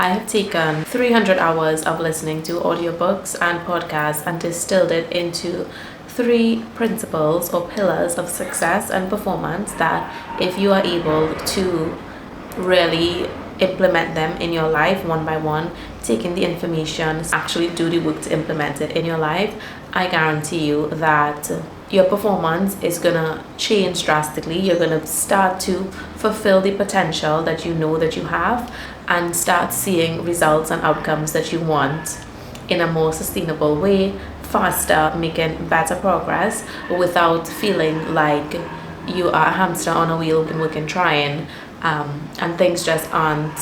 I have taken 300 hours of listening to audiobooks and podcasts and distilled it into 3 principles or pillars of success and performance that, if you are able to really implement them in your life one by one, taking the information, actually do the work to implement it in your life, I guarantee you that your performance is gonna change drastically. You're gonna start to fulfill the potential that you know that you have and start seeing results and outcomes that you want in a more sustainable way, faster, making better progress without feeling like you are a hamster on a wheel and working trying, and things just aren't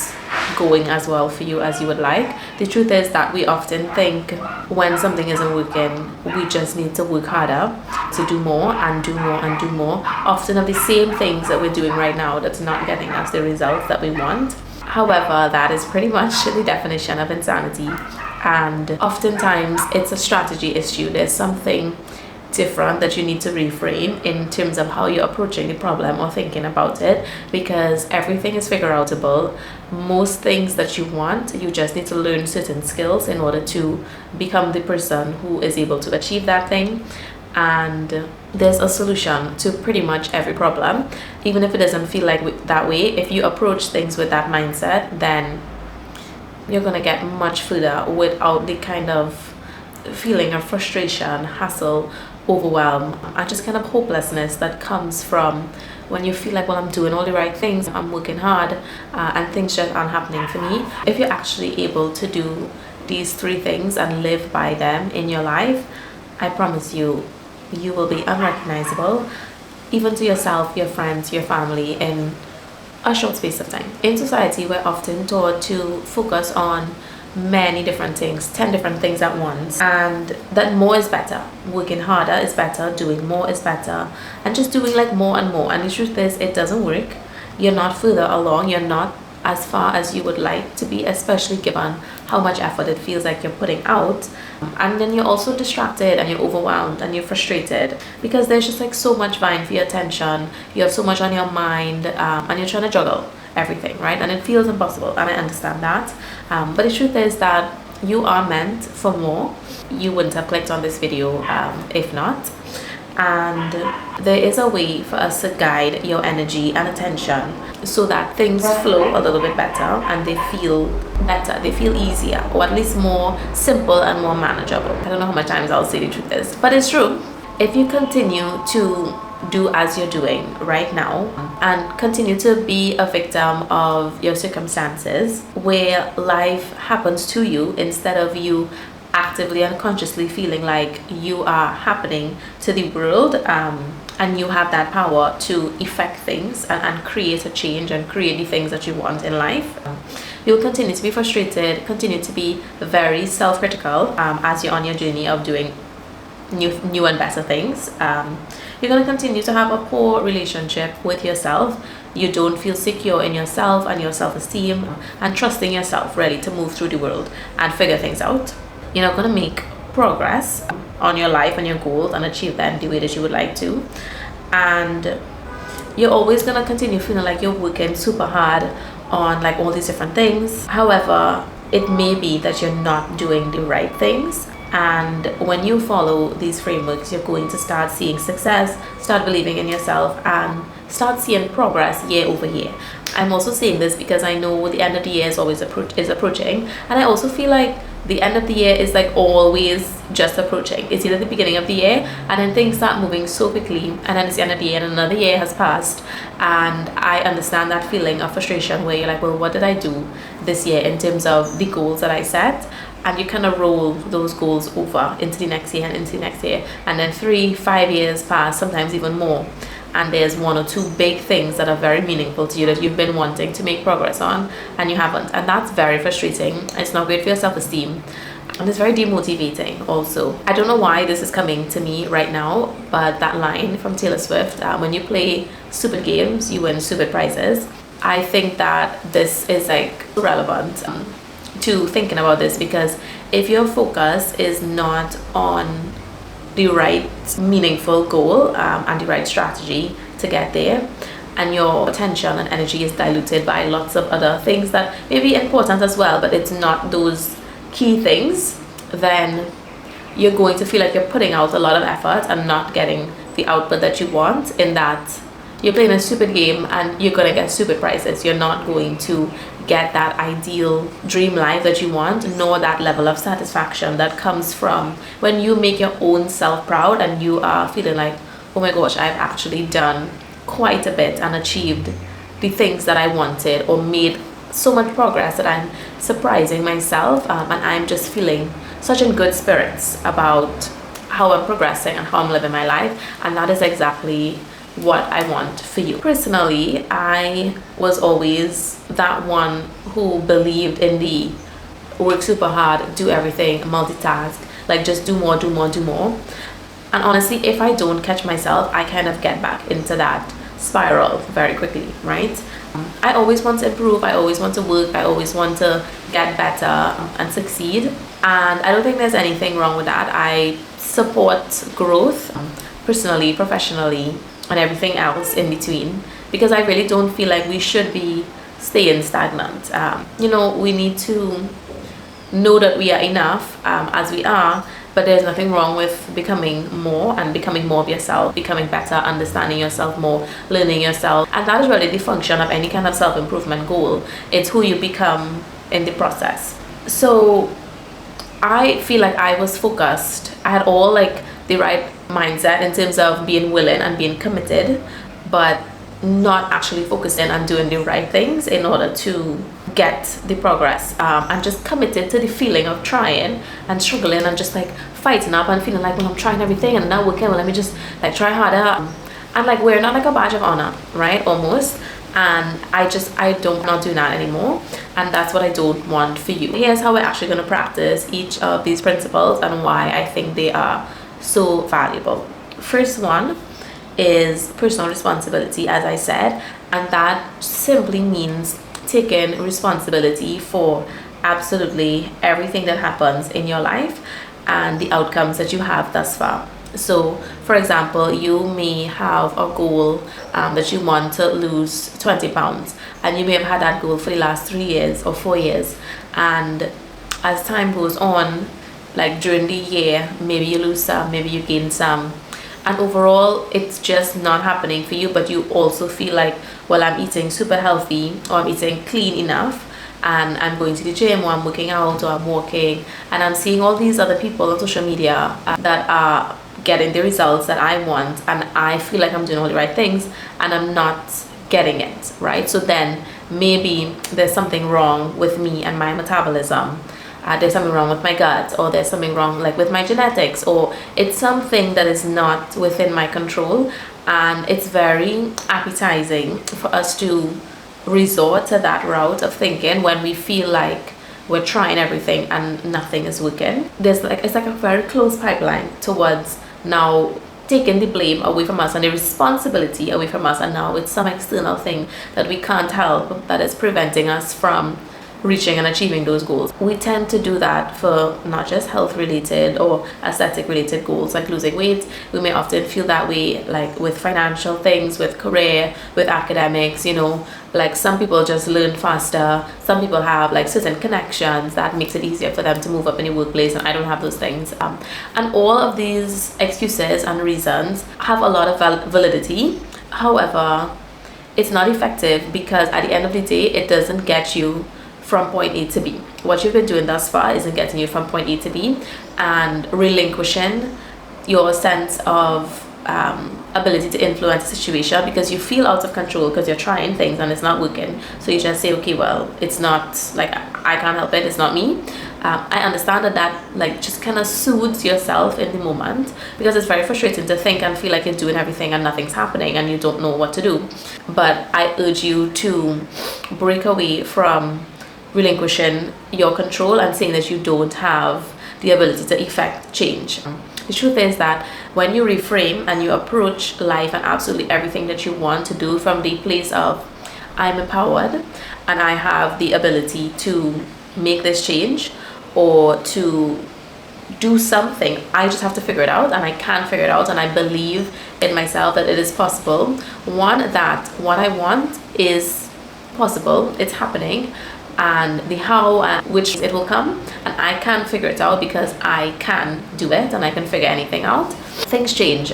going as well for you as you would like. The truth is that we often think when something isn't working, we just need to work harder to do more and do more and do more, often of the same things that we're doing right now that's not getting us the results that we want. However, that is pretty much the definition of insanity, and oftentimes it's a strategy issue. There's something different that you need to reframe in terms of how you're approaching the problem or thinking about it, because everything is figure outable. Most things that you want, you just need to learn certain skills in order to become the person who is able to achieve that thing. And there's a solution to pretty much every problem, even if it doesn't feel like that way. If you approach things with that mindset, then you're gonna get much further without the kind of feeling of frustration, hassle, overwhelm, and just kind of hopelessness that comes from when you feel like, well, I'm doing all the right things, I'm working hard, and things just aren't happening for me. If you're actually able to do these 3 things and live by them in your life, I promise you, you will be unrecognizable, even to yourself, your friends, your family, in a short space of time. In society, we're often taught to focus on many different things, 10 different things at once, and that more is better. Working harder is better, doing more is better, and just doing like more and more. And the truth is, it doesn't work. You're not further along, you're not as far as you would like to be, especially given how much effort it feels like you're putting out. And then you're also distracted and you're overwhelmed and you're frustrated because there's just like so much vying for your attention. You have so much on your mind, and you're trying to juggle everything, right? And it feels impossible, and I understand that. But the truth is that you are meant for more. You wouldn't have clicked on this video if not. And there is a way for us to guide your energy and attention so that things flow a little bit better and they feel better, they feel easier, or at least more simple and more manageable. I don't know how much times I'll say the truth is, but it's true. If you continue to do as you're doing right now and continue to be a victim of your circumstances where life happens to you instead of you actively and consciously feeling like you are happening to the world, and you have that power to effect things and create a change and create the things that you want in life, you'll continue to be frustrated, continue to be very self-critical as you're on your journey of doing new and better things. You're going to continue to have a poor relationship with yourself. You don't feel secure in yourself and your self-esteem and trusting yourself really to move through the world and figure things out. You're not going to make progress on your life and your goals and achieve them the way that you would like to. And you're always going to continue feeling like you're working super hard on like all these different things. However, it may be that you're not doing the right things. And when you follow these frameworks, you're going to start seeing success, start believing in yourself, and start seeing progress year over year. I'm also saying this because I know the end of the year is always approaching, and I also feel like the end of the year is like always just approaching. It's either the beginning of the year and then things start moving so quickly, and then it's the end of the year and another year has passed, and I understand that feeling of frustration where you're like, well, what did I do this year in terms of the goals that I set? And you kind of roll those goals over into the next year and into the next year, and then 3-5 years pass, sometimes even more, and there's 1 or 2 big things that are very meaningful to you that you've been wanting to make progress on and you haven't, and that's very frustrating. It's not great for your self-esteem, and it's very demotivating also. I don't know why this is coming to me right now, but that line from Taylor Swift, when you play stupid games you win stupid prizes, I think that this is like relevant to thinking about this, because if your focus is not on the right meaningful goal and the right strategy to get there, and your attention and energy is diluted by lots of other things that may be important as well, but it's not those key things, then you're going to feel like you're putting out a lot of effort and not getting the output that you want, in that you're playing a stupid game and you're going to get stupid prizes. You're not going to get that ideal dream life that you want, nor that level of satisfaction that comes from when you make your own self proud and you are feeling like, oh my gosh, I've actually done quite a bit and achieved the things that I wanted, or made so much progress that I'm surprising myself, and I'm just feeling such in good spirits about how I'm progressing and how I'm living my life. And that is exactly what I want for you. Personally, I was always that one who believed in the work super hard, do everything, multitask, like just do more, do more, do more. And honestly, if I don't catch myself, I kind of get back into that spiral very quickly, right? I always want to improve, I always want to work, I always want to get better and succeed. And I don't think there's anything wrong with that. I support growth personally, professionally, and everything else in between, because I really don't feel like we should be staying stagnant. We need to know that we are enough as we are, but there's nothing wrong with becoming more and becoming more of yourself, becoming better, understanding yourself more, learning yourself. And that is really the function of any kind of self-improvement goal. It's who you become in the process. So I feel like I was focused. I had all like the right mindset in terms of being willing and being committed, but not actually focusing on doing the right things in order to get the progress. I'm just committed to the feeling of trying and struggling and just like fighting up and feeling like, well, I'm trying everything and not working, well, let me just like try harder. And like we're not like a badge of honor, right? Almost. And I don't not do that anymore, and that's what I don't want for you. Here's how we're actually going to practice each of these principles and why I think they are so valuable. First one is personal responsibility, as I said, and that simply means taking responsibility for absolutely everything that happens in your life and the outcomes that you have thus far. So for example, you may have a goal that you want to lose 20 pounds, and you may have had that goal for the last 3 years or 4 years, and as time goes on, like during the year, maybe you lose some, maybe you gain some, and overall it's just not happening for you. But you also feel like, well, I'm eating super healthy, or I'm eating clean enough, and I'm going to the gym, or I'm working out, or I'm walking, and I'm seeing all these other people on social media that are getting the results that I want, and I feel like I'm doing all the right things and I'm not getting it, right? So then maybe there's something wrong with me and my metabolism. There's something wrong with my gut, or there's something wrong like with my genetics, or it's something that is not within my control. And it's very appetizing for us to resort to that route of thinking when we feel like we're trying everything and nothing is working. It's like a very close pipeline towards now taking the blame away from us and the responsibility away from us, and now it's some external thing that we can't help that is preventing us from reaching and achieving those goals. We tend to do that for not just health related or aesthetic related goals like losing weight. We may often feel that way like with financial things, with career, with academics. Like some people just learn faster, some people have like certain connections that makes it easier for them to move up in the workplace, and I don't have those things. And all of these excuses and reasons have a lot of validity. However, it's not effective, because at the end of the day, it doesn't get you from point A to B. What you've been doing thus far isn't getting you from point A to B, and relinquishing your sense of ability to influence the situation because you feel out of control because you're trying things and it's not working. So you just say, okay, well, it's not like I can't help it, it's not me. I understand that like just kind of soothes yourself in the moment, because it's very frustrating to think and feel like you're doing everything and nothing's happening and you don't know what to do. But I urge you to break away from relinquishing your control and saying that you don't have the ability to effect change. The truth is that when you reframe and you approach life and absolutely everything that you want to do from the place of I'm empowered and I have the ability to make this change, or to do something. I just have to figure it out, and I can figure it out, and I believe in myself that it is possible. One, that what I want is possible, it's happening, and the how and which it will come, and I can figure it out because I can do it and I can figure anything out. Things change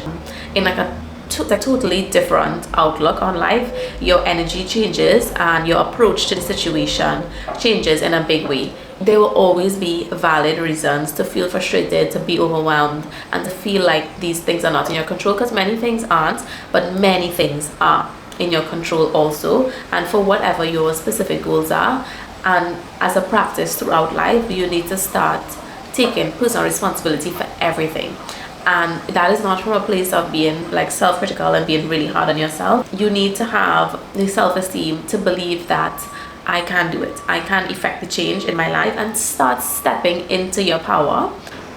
in like a totally different outlook on life. Your energy changes and your approach to the situation changes in a big way. There will always be valid reasons to feel frustrated, to be overwhelmed, and to feel like these things are not in your control, because many things aren't, but many things are in your control also, and for whatever your specific goals are. And as a practice throughout life, you need to start taking personal responsibility for everything. And that is not from a place of being like self-critical and being really hard on yourself. You need to have the self-esteem to believe that I can do it. I can effect the change in my life and start stepping into your power.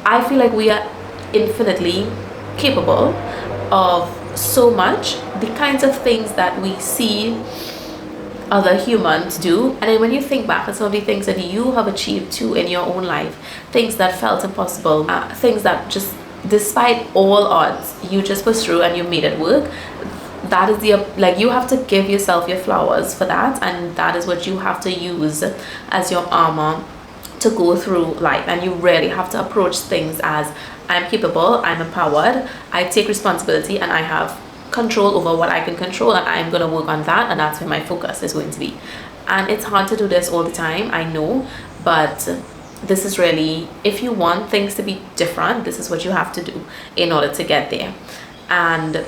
I feel like we are infinitely capable of so much. The kinds of things that we see other humans do, and then when you think back at some of the things that you have achieved too in your own life, things that felt impossible, things that just despite all odds you just pushed through and you made it work, that is the like, you have to give yourself your flowers for that, and that is what you have to use as your armor to go through life. And you really have to approach things as, I'm capable, I'm empowered, I take responsibility, and I have control over what I can control, and I'm going to work on that, and that's where my focus is going to be. And it's hard to do this all the time, I know, but this is really, if you want things to be different, this is what you have to do in order to get there. And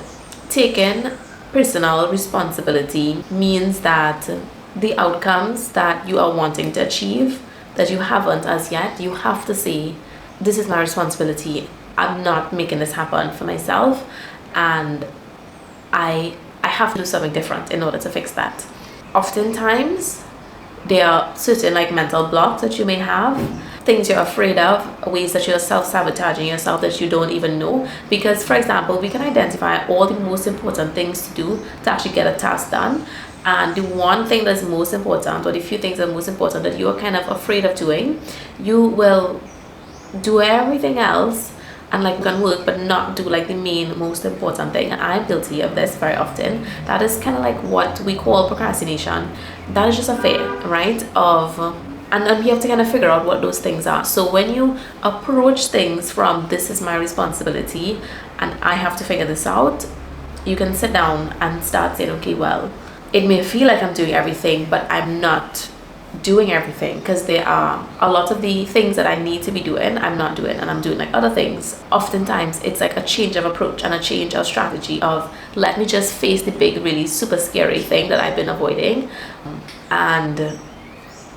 taking personal responsibility means that the outcomes that you are wanting to achieve that you haven't as yet, you have to say, this is my responsibility, I'm not making this happen for myself, and I have to do something different in order to fix that. Oftentimes there are certain like mental blocks that you may have, things you're afraid of, ways that you're self-sabotaging yourself that you don't even know. Because for example, we can identify all the most important things to do to actually get a task done, and the one thing that's most important, or the few things that are most important that you're kind of afraid of doing, you will do everything else and like can work but not do like the main most important thing. And I'm guilty of this very often. That is kind of like what we call procrastination. That is just a fear, right, of and you have to kind of figure out what those things are. So when you approach things from, this is my responsibility and I have to figure this out, you can sit down and start saying, okay, well, it may feel like I'm doing everything, but I'm not doing everything, because there are a lot of the things that I need to be doing I'm not doing, and I'm doing like other things. Oftentimes it's like a change of approach and a change of strategy of, let me just face the big, really super scary thing that I've been avoiding, and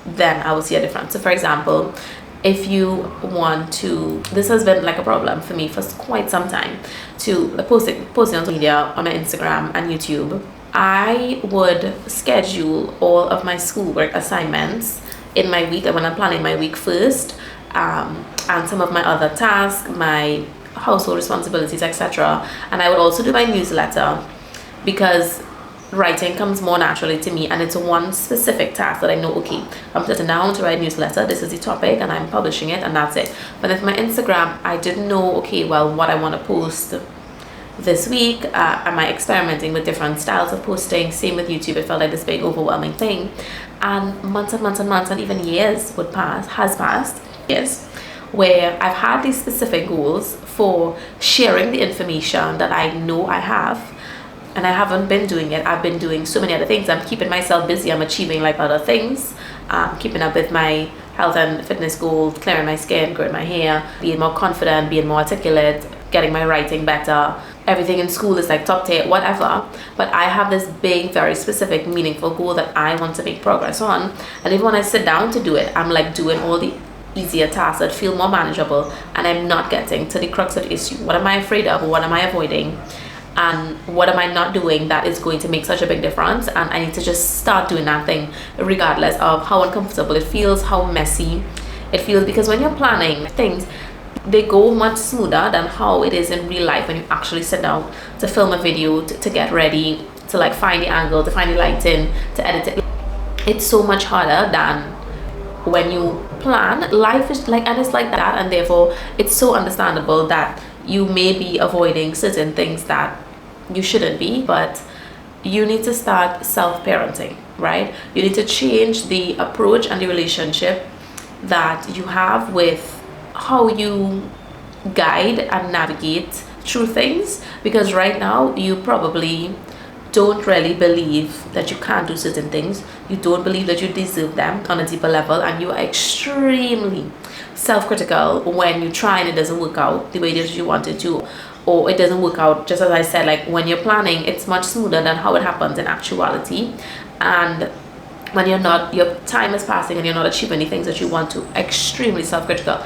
then I will see a difference. So for example, if you want to, this has been like a problem for me for quite some time, to posting on social media, on my Instagram and YouTube. I would schedule all of my schoolwork assignments in my week, and when I'm planning my week first, and some of my other tasks, my household responsibilities, etc. And I would also do my newsletter, because writing comes more naturally to me, and it's one specific task that I know, okay, I'm sitting down to write a newsletter, this is the topic, and I'm publishing it, and that's it. But with my Instagram, I didn't know, okay, well, what I want to post this week. Am I experimenting with different styles of posting? Same with YouTube. It felt like this big overwhelming thing, and months and months and months and even years has passed years, where I've had these specific goals for sharing the information that I know I have, and I haven't been doing it. I've been doing so many other things. I'm keeping myself busy. I'm achieving like other things, keeping up with my health and fitness goals, clearing my skin, growing my hair, being more confident, being more articulate, getting my writing better. Everything in school is like top tier, whatever. But I have this big, very specific, meaningful goal that I want to make progress on. And even when I sit down to do it, I'm like doing all the easier tasks that feel more manageable, and I'm not getting to the crux of the issue. What am I afraid of? What am I avoiding? And what am I not doing that is going to make such a big difference? And I need to just start doing that thing regardless of how uncomfortable it feels, how messy it feels. Because when you're planning things, they go much smoother than how it is in real life when you actually sit down to film a video, to get ready, to like find the angle, to find the lighting, to edit it. It's so much harder than when you plan, life is like, and it's like that, and therefore it's so understandable that you may be avoiding certain things that you shouldn't be, but you need to start self-parenting, right? You need to change the approach and the relationship that you have with how you guide and navigate through things, because right now you probably don't really believe that you can't do certain things. You don't believe that you deserve them on a deeper level, and you are extremely self-critical when you try and it doesn't work out the way that you want it to, or it doesn't work out, just as I said, like when you're planning, it's much smoother than how it happens in actuality. And when you're not, your time is passing and you're not achieving the things that you want to, extremely self-critical.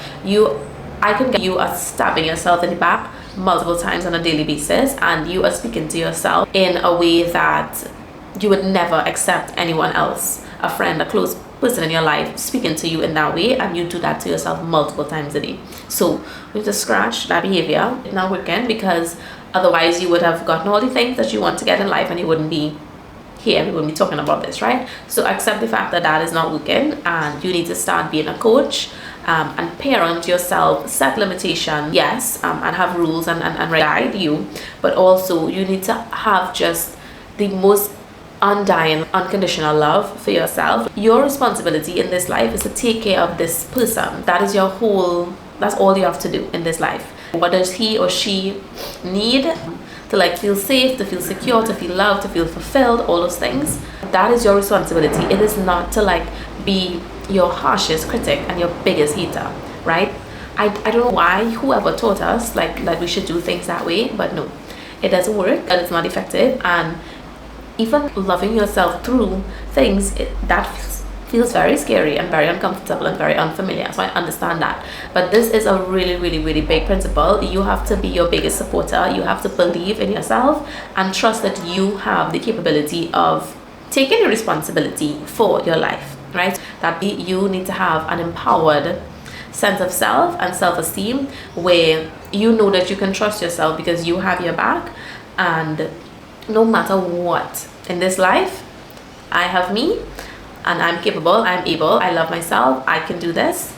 I can get you are stabbing yourself in the back multiple times on a daily basis, and you are speaking to yourself in a way that you would never accept anyone else, a friend, a close person in your life, speaking to you in that way, and you do that to yourself multiple times a day. So we need to scratch that behavior. It's not working, because otherwise you would have gotten all the things that you want to get in life and you wouldn't be here, we wouldn't be talking about this, right? So accept the fact that that is not working, and you need to start being a coach, and parent yourself, set limitation, yes, and have rules and guide you, but also you need to have just the most undying, unconditional love for yourself. Your responsibility in this life is to take care of this person. That is your whole, that's all you have to do in this life. What does he or she need to like feel safe, to feel secure, to feel loved, to feel fulfilled, all those things? That is your responsibility. It is not to like be your harshest critic and your biggest hater, right? I don't know why whoever taught us like that we should do things that way, but no, it doesn't work, and it's not effective. And even loving yourself through things, that feels very scary and very uncomfortable and very unfamiliar, so I understand that. But this is a really, really, really big principle. You have to be your biggest supporter. You have to believe in yourself and trust that you have the capability of taking the responsibility for your life, right? That you need to have an empowered sense of self and self-esteem, where you know that you can trust yourself because you have your back, and no matter what in this life, I have me, and I'm capable, I'm able, I love myself, I can do this,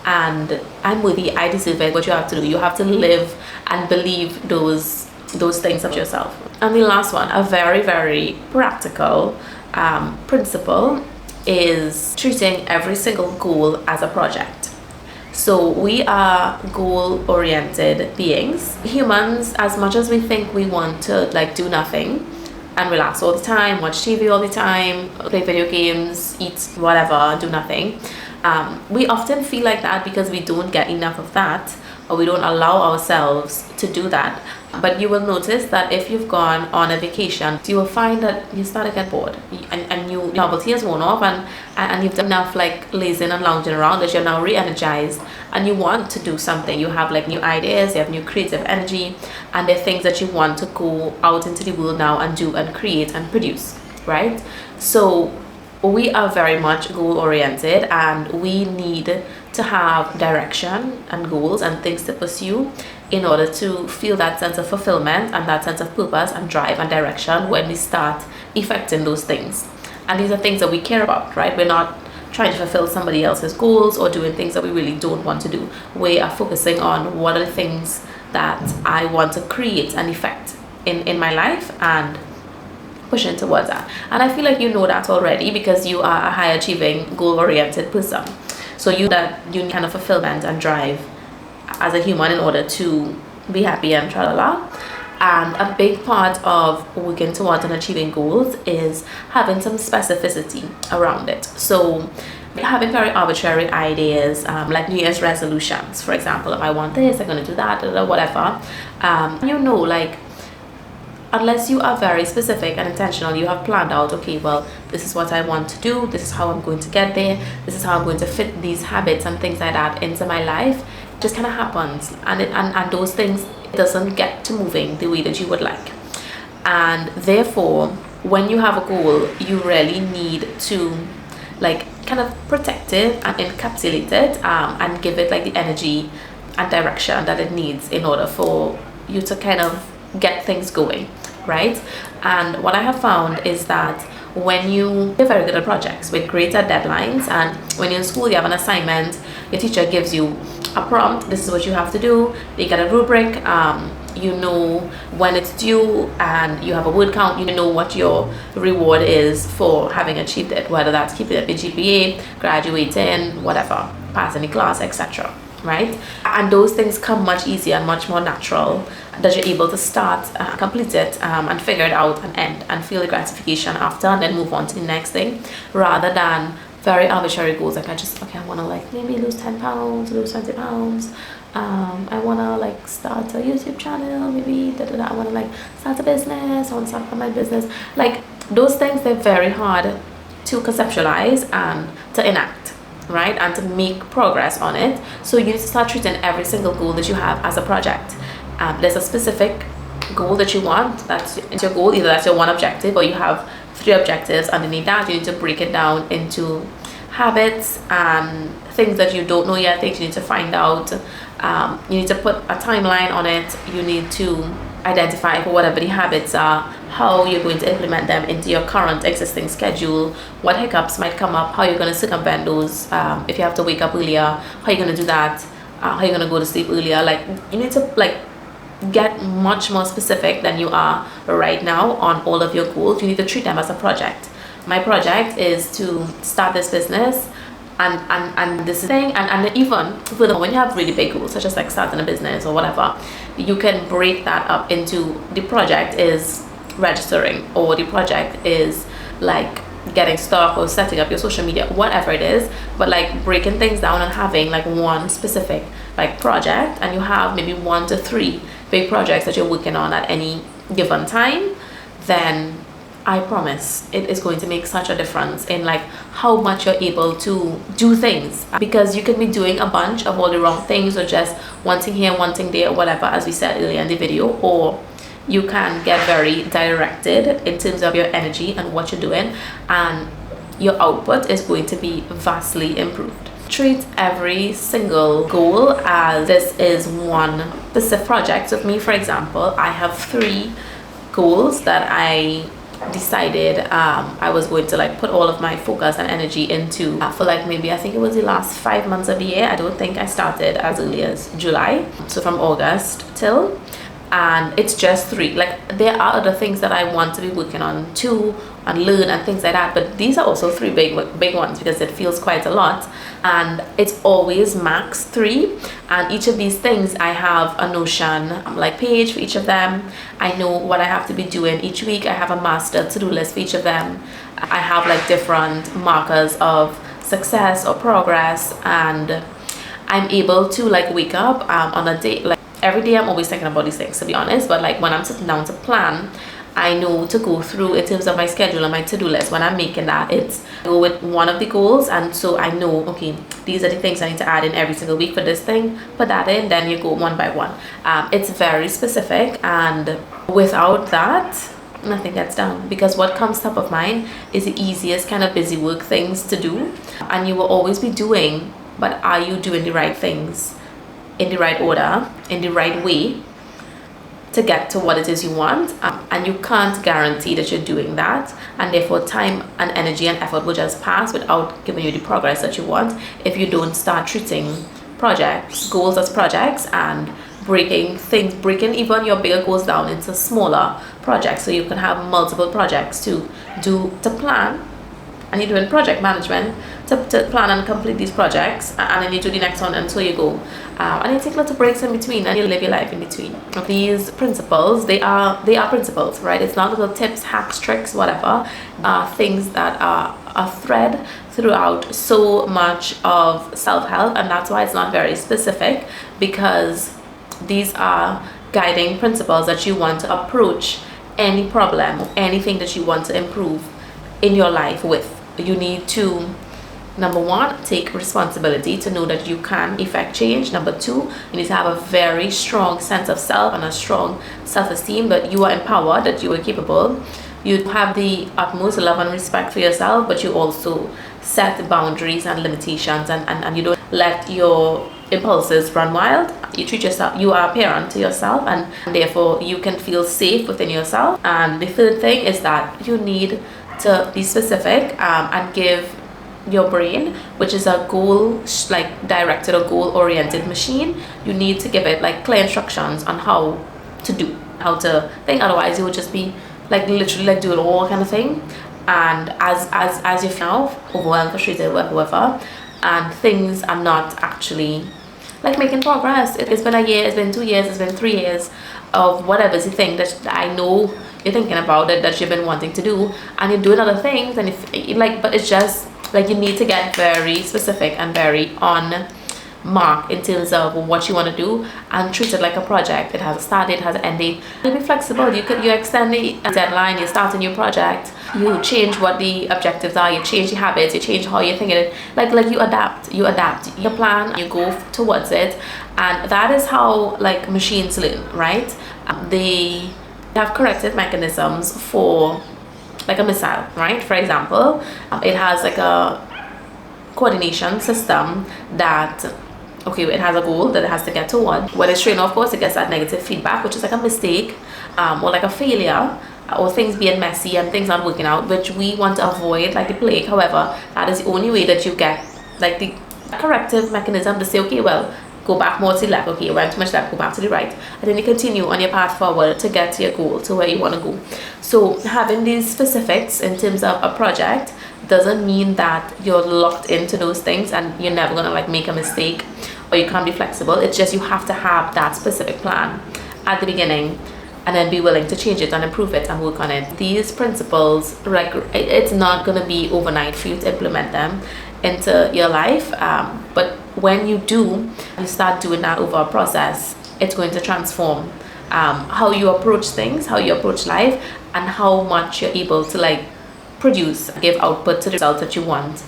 and I'm worthy, I deserve it. What you have to do, you have to live and believe those things of yourself. And the last one, a very, very practical principle, is treating every single goal as a project. So we are goal-oriented beings. Humans, as much as we think we want to like do nothing and relax all the time, watch TV all the time, play video games, eat whatever, do nothing, we often feel like that because we don't get enough of that, or we don't allow ourselves to do that. But you will notice that if you've gone on a vacation, you will find that you start to get bored, and your novelty has worn off, and you've done enough like lazing and lounging around that you're now re-energized and you want to do something. You have like new ideas, you have new creative energy, and there are things that you want to go out into the world now and do and create and produce, right? So we are very much goal oriented, and we need to have direction and goals and things to pursue in order to feel that sense of fulfillment and that sense of purpose and drive and direction when we start effecting those things. And these are things that we care about, right? We're not trying to fulfill somebody else's goals or doing things that we really don't want to do. We are focusing on what are the things that I want to create and effect in my life, and pushing towards that. And I feel like you know that already because you are a high achieving, goal oriented person. So you need kind of fulfillment and drive as a human in order to be happy and tralala. And a big part of working towards and achieving goals is having some specificity around it. So having very arbitrary ideas, like New Year's resolutions, for example, if I want this, I'm going to do that, or whatever. Like, unless you are very specific and intentional, you have planned out, okay, well, this is what I want to do, this is how I'm going to get there, this is how I'm going to fit these habits and things like that into my life. It just kind of happens, and those things, it doesn't get to moving the way that you would like. And therefore, when you have a goal, you really need to like kind of protect it and encapsulate it, and give it like the energy and direction that it needs in order for you to kind of get things going, right? And what I have found is that when you're very good at projects with greater deadlines, and when you're in school you have an assignment, your teacher gives you a prompt, this is what you have to do, you get a rubric, you know when it's due, and you have a word count, you know what your reward is for having achieved it, whether that's keeping up your GPA, graduating, whatever, passing the class, etc. Right? And those things come much easier and much more natural, that you're able to start, complete it, and figure it out and end and feel the gratification after, and then move on to the next thing, rather than very arbitrary goals like I want to like maybe lose 10 pounds, lose 20 pounds, I want to like start a YouTube channel, maybe I want to like start a business, I want to start my business. Like those things, they're very hard to conceptualize and to enact, right, and to make progress on it. So you need to start treating every single goal that you have as a project. There's a specific goal that you want, that's your goal, either that's your one objective or you have 3 objectives underneath that. You need to break it down into habits and things that you don't know yet, things you need to find out. You need to put a timeline on it. You need to identify for whatever the habits are, how you're going to implement them into your current existing schedule, what hiccups might come up, how you're going to circumvent those, if you have to wake up earlier, how you're going to do that, how you're going to go to sleep earlier. Like you need to like get much more specific than you are right now on all of your goals. You need to treat them as a project. My project is to start this business, and this thing, and even when you have really big goals such as like starting a business or whatever, you can break that up into the project is registering, or the project is like getting stock or setting up your social media, whatever it is, but like breaking things down and having like one specific like project, and you have maybe 1 to 3 big projects that you're working on at any given time, then I promise it is going to make such a difference in like how much you're able to do things, because you can be doing a bunch of all the wrong things, or just one thing here, one thing there, whatever, as we said earlier in the video, or you can get very directed in terms of your energy and what you're doing, and your output is going to be vastly improved. Treat every single goal as this is one specific project. So for me, for example, I have 3 goals that I decided I was going to like put all of my focus and energy into for like maybe I think it was the last 5 months of the year. I don't think I started as early as July, so from August till, and it's just 3. Like there are other things that I want to be working on too and learn and things like that, but these are also 3 big ones, because it feels quite a lot, and it's always max 3. And each of these things I have a Notion like page for each of them. I know what I have to be doing each week. I have a master to-do list for each of them. I have like different markers of success or progress, and I'm able to like wake up on a day, like every day I'm always thinking about these things, to be honest, but like when I'm sitting down to plan, I know to go through in terms of my schedule and my to-do list. When I'm making that, it's go with one of the goals, and so I know, okay, these are the things I need to add in every single week for this thing, put that in, then you go one by one. It's very specific, and without that nothing gets done, because what comes top of mind is the easiest kind of busy work things to do, and you will always be doing, but are you doing the right things in the right order, in the right way to get to what it is you want? And you can't guarantee that you're doing that, and therefore time and energy and effort will just pass without giving you the progress that you want if you don't start treating goals as projects, and breaking even your bigger goals down into smaller projects, so you can have multiple projects to plan. And you're doing project management to plan and complete these projects, and then you do the next one, and so you go, and you take little breaks in between, and you live your life in between. These principles, they are principles, right? It's not little tips, hacks, tricks, whatever, things that are a thread throughout so much of self-help, and that's why it's not very specific, because these are guiding principles that you want to approach any problem or anything that you want to improve in your life with. You need to, number 1, take responsibility to know that you can effect change. Number 2, you need to have a very strong sense of self and a strong self-esteem that you are empowered, that you are capable. You have the utmost love and respect for yourself, but you also set boundaries and limitations, and you don't let your impulses run wild. You treat yourself, you are a parent to yourself, and therefore you can feel safe within yourself. And the third thing is that you need to be specific and give your brain, which is a goal like directed or goal oriented machine, you need to give it like clear instructions on how to do, how to think. Otherwise you would just be like literally like do it all kind of thing, and as you feel overwhelmed, frustrated, whatever, and things are not actually like making progress. It's been a year, it's been 2 years, it's been 3 years of whatever is the thing that I know you're thinking about it, that you've been wanting to do, and you're doing other things, and if like, but it's just like you need to get very specific and very on mark in terms of what you want to do, and treat it like a project. It has a start date, it has an end date. You be flexible. You extend the deadline, you start a new project, you change what the objectives are, you change the habits, you change how you're thinking it. Like you adapt your plan, you go towards it, and that is how like machines learn, right? They have corrective mechanisms for like a missile, right? For example, it has like a coordination system that, okay, it has a goal that it has to get toward. When it's trained, of course, it gets that negative feedback, which is like a mistake or like a failure, or things being messy and things not working out, which we want to avoid like the plague. However, that is the only way that you get like the corrective mechanism to say, okay, well, go back more to the left, okay, you went too much left, go back to the right, and then you continue on your path forward to get to your goal, to where you want to go. So having these specifics in terms of a project doesn't mean that you're locked into those things and you're never gonna like make a mistake, or you can't be flexible. It's just you have to have that specific plan at the beginning, and then be willing to change it and improve it and work on it. These principles, like, it's not gonna be overnight for you to implement them into your life, but when you do, you start doing that over a process, it's going to transform how you approach things, how you approach life, and how much you're able to like produce, give output to the result that you want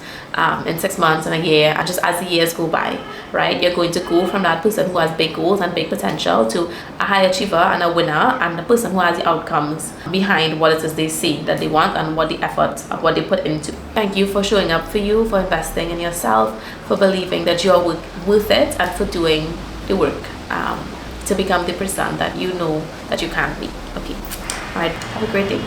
in 6 months and a year, and just as the years go by, right? You're going to go from that person who has big goals and big potential to a high achiever and a winner, and the person who has the outcomes behind what it is they see that they want and what the effort of what they put into. Thank you for showing up for you, for investing in yourself, for believing that you're worth it, and for doing the work to become the person that you know that you can be. Okay, all right, have a great day.